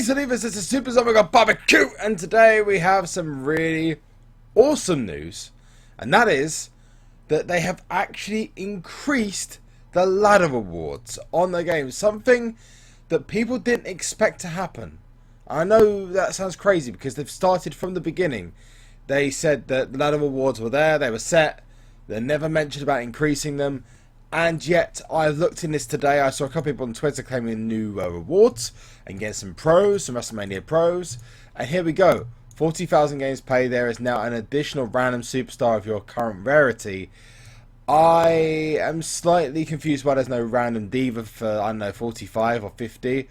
Hey Salivas, this is SuperZombGBBQ, and today we have some really awesome news, and that is that they have actually increased the ladder rewards on the game, something that people didn't expect to happen. I know that sounds crazy because they've started from the beginning. They said that the ladder rewards were there, they were set, they never mentioned about increasing them. And yet, I looked in this today, I saw a couple people on Twitter claiming new rewards and getting some pros, some WrestleMania pros. And here we go. 40,000 games played, there is now an additional random superstar of your current rarity. I am slightly confused why there's no random diva for, I don't know, 45 or 50.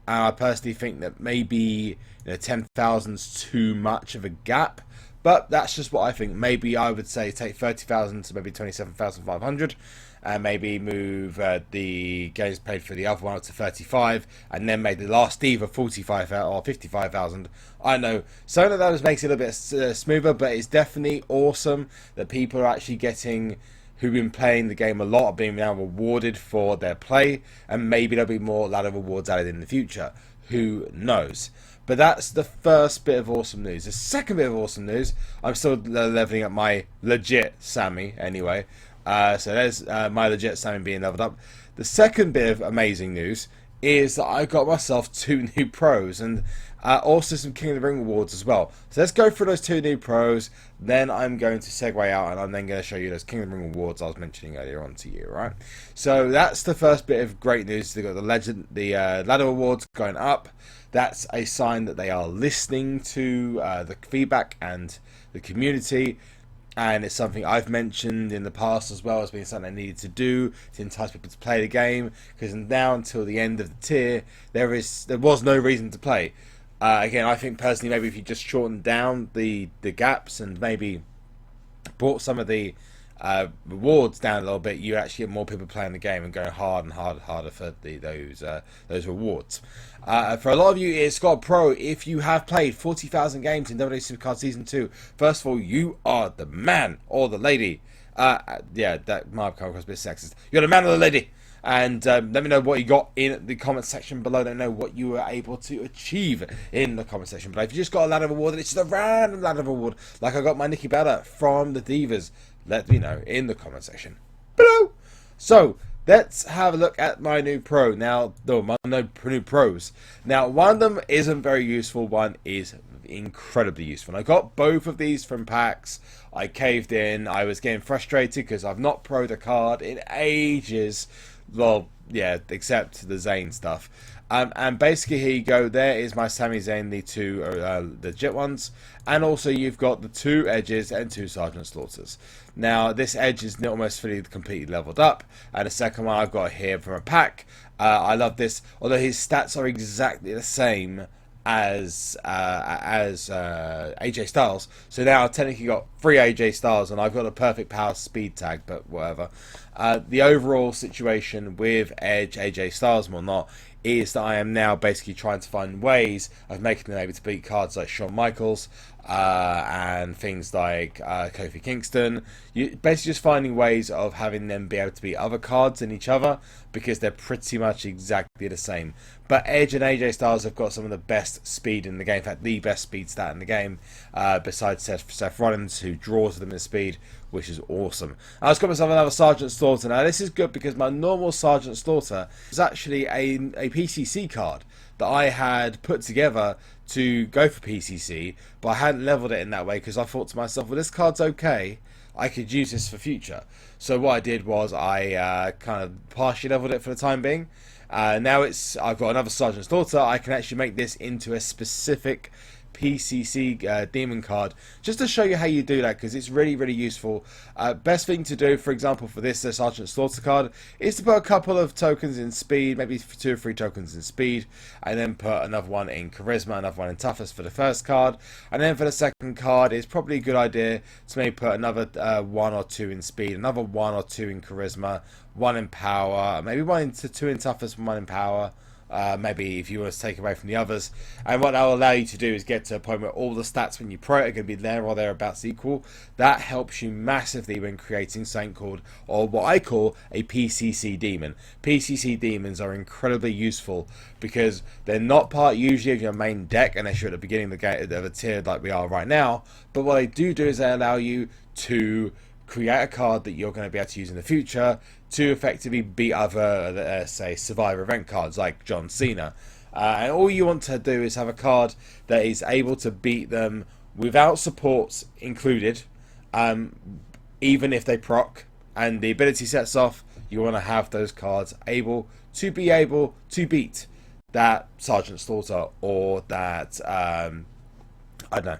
And I personally think that maybe 10,000's too much of a gap. But that's just what I think. Maybe I would say take 30,000 to maybe 27,500. And maybe move the games played for the other one up to 35, and then make the last diva 45 or 55,000. I know some of those makes it a bit smoother, but it's definitely awesome that people are actually getting, who've been playing the game a lot, are being now rewarded for their play, and maybe there'll be more ladder rewards added in the future. Who knows? But that's the first bit of awesome news. The second bit of awesome news, I'm still leveling up my legit Sammy anyway. So there's my legit Sammy being leveled up. The second bit of amazing news is that I got myself 2 new pros and also some King of the Ring rewards as well. So let's go through those 2 new pros. Then I'm going to segue out and I'm then going to show you those King of the Ring rewards I was mentioning earlier on to you, right? So that's the first bit of great news. They've got the ladder rewards going up. That's a sign that they are listening to the feedback and the community. And it's something I've mentioned in the past as well as being something I needed to do to entice people to play the game. Because now until the end of the tier, there was no reason to play. Again, I think personally maybe if you just shortened down the gaps and maybe brought some of the rewards down a little bit, you actually get more people playing the game and going hard and harder for those rewards. For a lot of you, it's got a pro. If you have played 40,000 games in WWE SuperCard Season 2, first of all, you are the man or the lady. Yeah, that might come across a bit sexist. You're the man or the lady. And let me know what you got in the comment section below. Let me know what you were able to achieve in the comment section below. If you just got a ladder reward and it's just a random ladder reward, like I got my Nikki Bella from the Divas, let me know in the comment section below. So let's have a look at my new pro. Now, my new pros. Now, one of them isn't very useful. One is incredibly useful. And I got both of these from packs. I caved in. I was getting frustrated because I've not pro'd a card in ages. Well, yeah, except the Zayn stuff. And basically, here you go. There is my Sami Zayn, the 2 legit ones. And also, you've got the 2 Edges and 2 Sergeant Slaughters. Now, this Edge is almost fully completely leveled up. And the second one I've got here from a pack. I love this. Although his stats are exactly the same as AJ Styles. So now I've technically got 3 AJ Styles. And I've got a perfect power speed tag, but whatever. The overall situation with Edge, AJ Styles and whatnot is that I am now basically trying to find ways of making them able to beat cards like Shawn Michaels and things like Kofi Kingston. You basically just finding ways of having them be able to beat other cards in each other because they're pretty much exactly the same. But Edge and AJ Styles have got some of the best speed in the game. In fact, the best speed stat in the game besides Seth Rollins, who draws them in speed, which is awesome. I just got myself another Sergeant Slaughter. Now, this is good because my normal Sergeant Slaughter is actually a PCC card that I had put together to go for PCC, but I hadn't leveled it in that way because I thought to myself, well, this card's okay. I could use this for future. So what I did was I kind of partially leveled it for the time being. Now I've got another Sergeant Slaughter. I can actually make this into a specific PCC demon card just to show you how you do that because it's really, really useful. Best thing to do, for example, for this Sergeant Slaughter card is to put a couple of tokens in speed, maybe 2 or 3 tokens in speed, and then put another one in charisma, another one in toughness for the first card, and then for the second card it's probably a good idea to maybe put another 1 or 2 in speed, another 1 or 2 in charisma, 1 in power, maybe 2 in toughness, 1 in power, maybe if you want to take away from the others. And what that will allow you to do is get to a point where all the stats when you pro it are going to be there or thereabouts equal. That helps you massively when creating something called, or what I call, a PCC demon. PCC demons are incredibly useful because they're not part usually of your main deck unless you're at the beginning of the game of a tier like we are right now. But what they do is they allow you to create a card that you're going to be able to use in the future to effectively beat other, say, Survivor event cards like John Cena. And all you want to do is have a card that is able to beat them without supports included, even if they proc. And the ability sets off, you want to have those cards able to beat that Sergeant Slaughter or that, I don't know.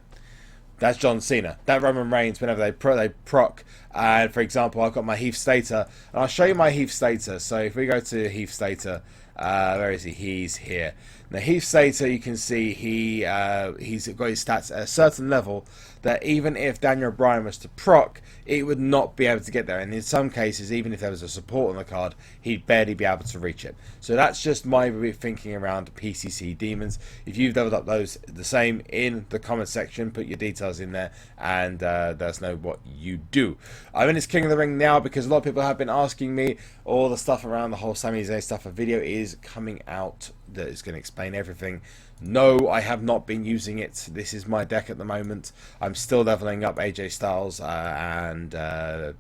That's John Cena. That Roman Reigns, whenever they proc. And for example, I've got my Heath Slater. And I'll show you my Heath Slater. So if we go to Heath Slater, where is he? He's here. Now Heath Slater, you can see he's got his stats at a certain level that even if Daniel Bryan was to proc, it would not be able to get there. And in some cases, even if there was a support on the card, he'd barely be able to reach it. So that's just my thinking around PCC demons. If you've leveled up those the same, in the comment section, put your details in there and let us know what you do. I'm in this King of the Ring now because a lot of people have been asking me all the stuff around the whole Sami Zayn stuff. A video is coming out that is going to explain everything. No, I have not been using it. This is my deck at the moment. I'm still leveling up AJ Styles and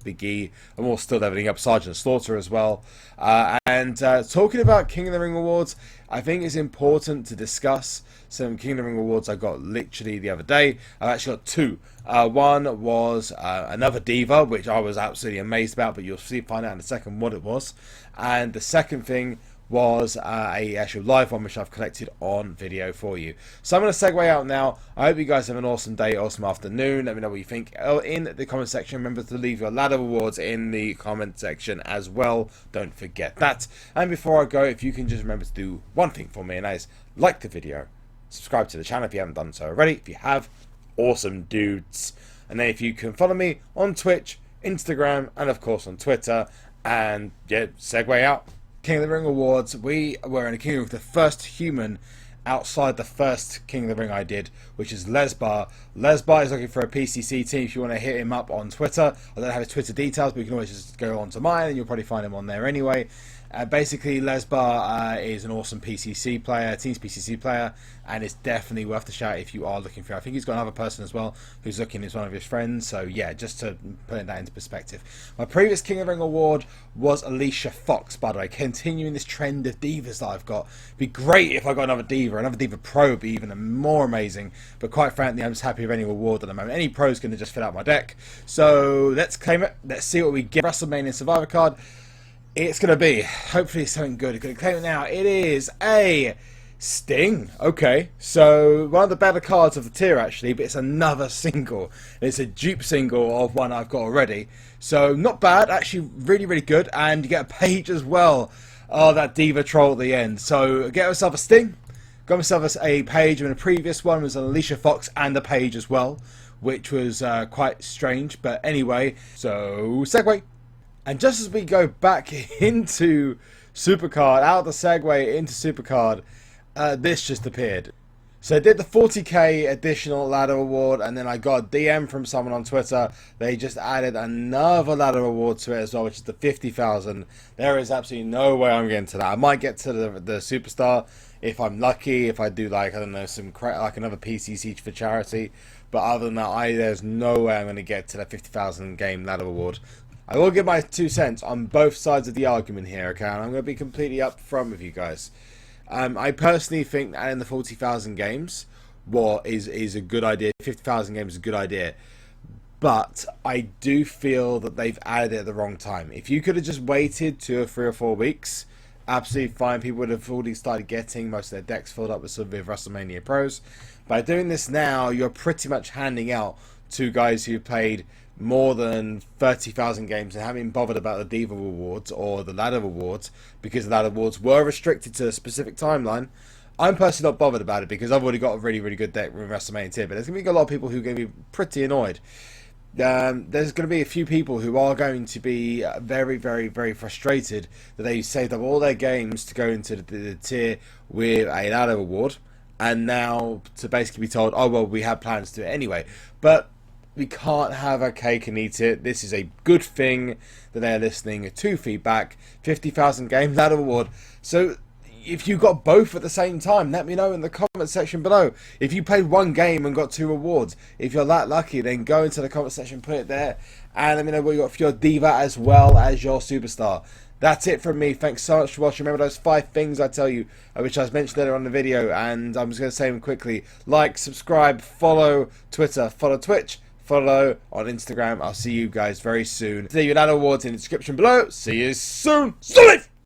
Big E. I'm also still leveling up Sergeant Slaughter as well. Talking about King of the Ring awards, I think it's important to discuss some King of the Ring awards I got literally the other day. I've actually got two. One was another Diva, which I was absolutely amazed about, but you'll find out in a second what it was. And the second thing was a actual live one which I've collected on video for you. So I'm going to segue out now. I hope you guys have an awesome day, awesome afternoon. Let me know what you think in the comment section. Remember to leave your ladder awards in the comment section as well. Don't forget that. And before I go, if you can just remember to do one thing for me, and that is like the video, subscribe to the channel if you haven't done so already. If you have, awesome dudes. And then if you can follow me on Twitch, Instagram, and of course on Twitter. And yeah, segue out. King of the Ring awards, we were in a King of the Ring with the first human outside the first King of the Ring I did, which is Lesbar. Lesbar is looking for a PCC team. If you want to hit him up on Twitter, I don't have his Twitter details, but you can always just go on to mine and you'll probably find him on there anyway. Basically, Lesbar is an awesome PCC player, Teams PCC player, and it's definitely worth the shout if you are looking for it. I think he's got another person as well who's looking as one of his friends, so yeah, just to put that into perspective. My previous King of the Ring award was Alicia Fox, by the way, continuing this trend of divas that I've got. It'd be great if I got another Diva Pro would be even more amazing, but quite frankly, I'm just happy with any award at the moment. Any Pro's going to just fill out my deck, so let's claim it. Let's see what we get. WrestleMania Survivor card. It's going to be, hopefully, something good. I'm going to claim it now. It is a Sting. Okay, so one of the better cards of the tier, actually, but it's another single. It's a dupe single of one I've got already. So, not bad. Actually, really, really good. And you get a page as well. Oh, that Diva troll at the end. So, get yourself a Sting. Got myself a page. And the previous one was an Alicia Fox and a page as well, which was quite strange. But anyway, so, segue. And just as we go back into SuperCard, out of the segue into SuperCard, this just appeared. So I did the 40k additional ladder award, and then I got a DM from someone on Twitter. They just added another ladder award to it as well, which is the 50,000. There is absolutely no way I'm getting to that. I might get to the superstar if I'm lucky, if I do, like, I don't know, like another PCC for charity. But other than that, there's no way I'm going to get to the 50,000 game ladder award. I will give my 2 cents on both sides of the argument here, okay? And I'm going to be completely upfront with you guys. I personally think that in the 40,000 games, what is a good idea. 50,000 games is a good idea. But I do feel that they've added it at the wrong time. If you could have just waited 2 or 3 or 4 weeks, absolutely fine. People would have already started getting most of their decks filled up with some of the WrestleMania Pros. By doing this now, you're pretty much handing out to guys who played more than 30,000 games and haven't been bothered about the Diva Awards or the Ladder Awards, because the Ladder Awards were restricted to a specific timeline. I'm personally not bothered about it because I've already got a really, really good deck with WrestleMania tier, but there's going to be a lot of people who are going to be pretty annoyed. there's going to be a few people who are going to be very frustrated that they saved up all their games to go into the tier with a ladder award, and now to basically be told, oh well, we have plans to do it anyway. But we can't have our cake and eat it. This is a good thing that they're listening to feedback. 50,000 game ladder award. So if you got both at the same time, let me know in the comment section below. If you played one game and got 2 rewards, if you're that lucky, then go into the comment section, put it there, and let me know what you got for your diva as well as your superstar. That's it from me. Thanks so much for watching. Remember those 5 things I tell you, which I mentioned earlier on the video, and I'm just going to say them quickly. Like, subscribe, follow Twitter, follow Twitch, follow on Instagram. I'll see you guys very soon. Leave your ladder awards in the description below. See you soon. Solid!